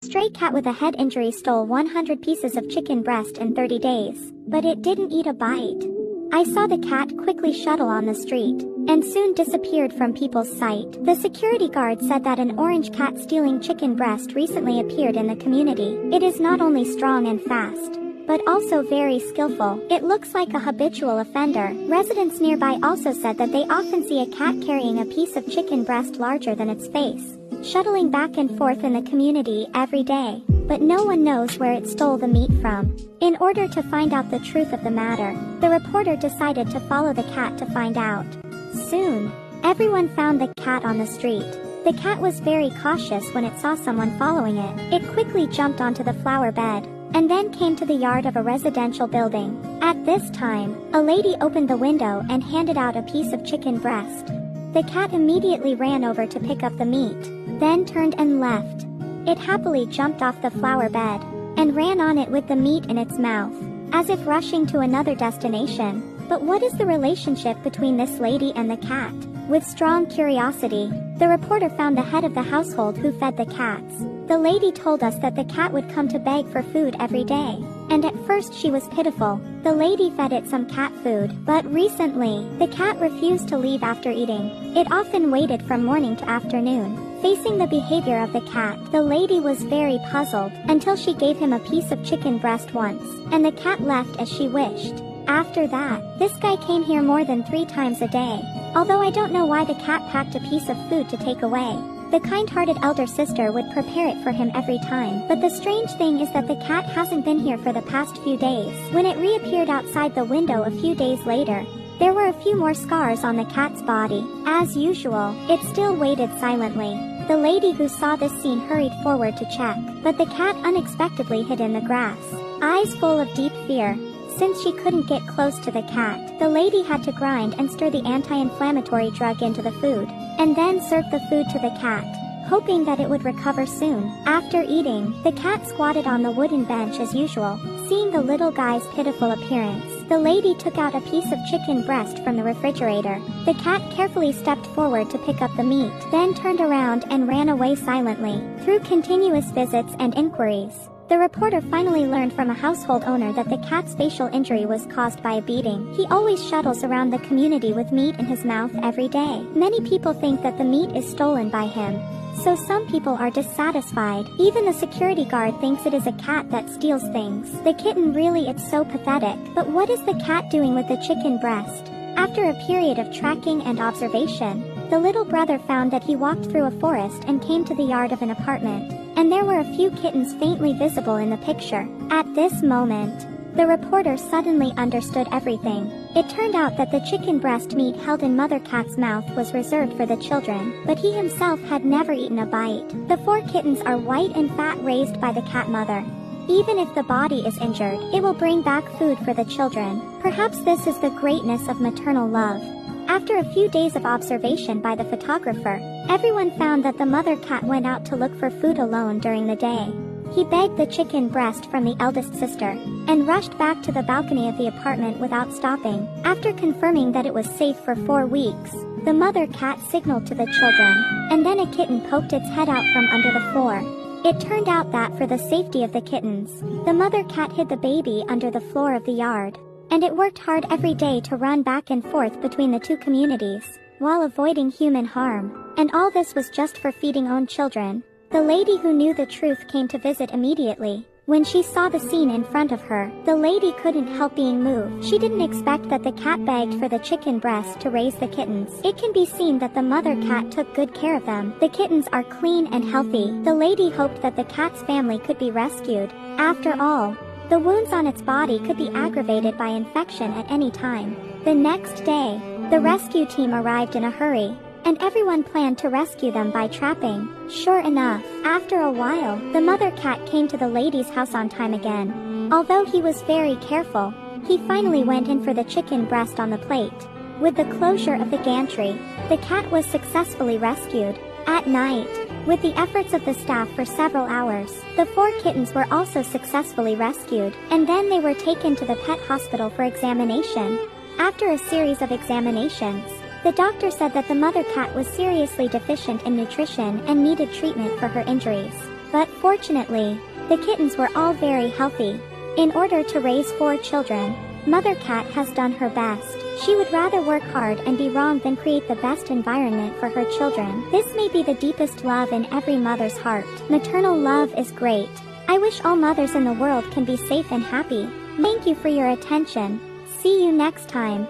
Stray cat with a head injury stole 100 pieces of chicken breast in 30 days, but it didn't eat a bite. I saw the cat quickly shuttle on the street, and soon disappeared from people's sight. The security guard said that an orange cat stealing chicken breast recently appeared in the community. It is not only strong and fast, but also very skillful. It looks like a habitual offender. Residents nearby also said that they often see a cat carrying a piece of chicken breast larger than its face, shuttling back and forth in the community every day, but no one knows where it stole the meat from. In order to find out the truth of the matter, the reporter decided to follow the cat to find out. Soon, everyone found the cat on the street. The cat was very cautious when it saw someone following it. It quickly jumped onto the flower bed, and then came to the yard of a residential building. At this time, a lady opened the window and handed out a piece of chicken breast. The cat immediately ran over to pick up the meat, then turned and left. It happily jumped off the flower bed, and ran on it with the meat in its mouth, as if rushing to another destination. But what is the relationship between this lady and the cat? With strong curiosity, the reporter found the head of the household who fed the cats. The lady told us that the cat would come to beg for food every day, and at first she was pitiful. The lady fed it some cat food, but recently, the cat refused to leave after eating. It often waited from morning to afternoon. Facing the behavior of the cat, the lady was very puzzled, until she gave him a piece of chicken breast once, and the cat left as she wished. After that, this guy came here more than 3 times a day. Although I don't know why the cat packed a piece of food to take away. The kind-hearted elder sister would prepare it for him every time. But the strange thing is that the cat hasn't been here for the past few days. When it reappeared outside the window a few days later, there were a few more scars on the cat's body. As usual, it still waited silently. The lady who saw this scene hurried forward to check, but the cat unexpectedly hid in the grass, eyes full of deep fear. Since she couldn't get close to the cat, the lady had to grind and stir the anti-inflammatory drug into the food, and then serve the food to the cat, hoping that it would recover soon. After eating, the cat squatted on the wooden bench as usual. Seeing the little guy's pitiful appearance, the lady took out a piece of chicken breast from the refrigerator. The cat carefully stepped forward to pick up the meat, then turned around and ran away silently. Through continuous visits and inquiries, the reporter finally learned from a household owner that the cat's facial injury was caused by a beating. He always shuttles around the community with meat in his mouth every day. Many people think that the meat is stolen by him, so some people are dissatisfied. Even the security guard thinks it is a cat that steals things. The kitten, really, it's so pathetic. But what is the cat doing with the chicken breast? After a period of tracking and observation, the little brother found that he walked through a forest and came to the yard of an apartment, and there were a few kittens faintly visible in the picture. At this moment, the reporter suddenly understood everything. It turned out that the chicken breast meat held in mother cat's mouth was reserved for the children, but he himself had never eaten a bite. The 4 kittens are white and fat, raised by the cat mother. Even if the body is injured, it will bring back food for the children. Perhaps this is the greatness of maternal love. After a few days of observation by the photographer, everyone found that the mother cat went out to look for food alone during the day. He begged the chicken breast from the eldest sister, and rushed back to the balcony of the apartment without stopping. After confirming that it was safe for 4 weeks, the mother cat signaled to the children, and then a kitten poked its head out from under the floor. It turned out that for the safety of the kittens, the mother cat hid the baby under the floor of the yard, and it worked hard every day to run back and forth between the 2 communities, while avoiding human harm. And all this was just for feeding own children. The lady who knew the truth came to visit immediately. When she saw the scene in front of her, the lady couldn't help being moved. She didn't expect that the cat begged for the chicken breast to raise the kittens. It can be seen that the mother cat took good care of them. The kittens are clean and healthy. The lady hoped that the cat's family could be rescued. After all, the wounds on its body could be aggravated by infection at any time. The next day, the rescue team arrived in a hurry, and everyone planned to rescue them by trapping. Sure enough, after a while, the mother cat came to the lady's house on time again. Although he was very careful, he finally went in for the chicken breast on the plate. With the closure of the gantry, the cat was successfully rescued. At night, with the efforts of the staff for several hours, the 4 kittens were also successfully rescued, and then they were taken to the pet hospital for examination. After a series of examinations, the doctor said that the mother cat was seriously deficient in nutrition and needed treatment for her injuries. But fortunately, the kittens were all very healthy. In order to raise 4 children, Mother Cat has done her best. She would rather work hard and be wrong than create the best environment for her children. This may be the deepest love in every mother's heart. Maternal love is great. I wish all mothers in the world can be safe and happy. Thank you for your attention. See you next time.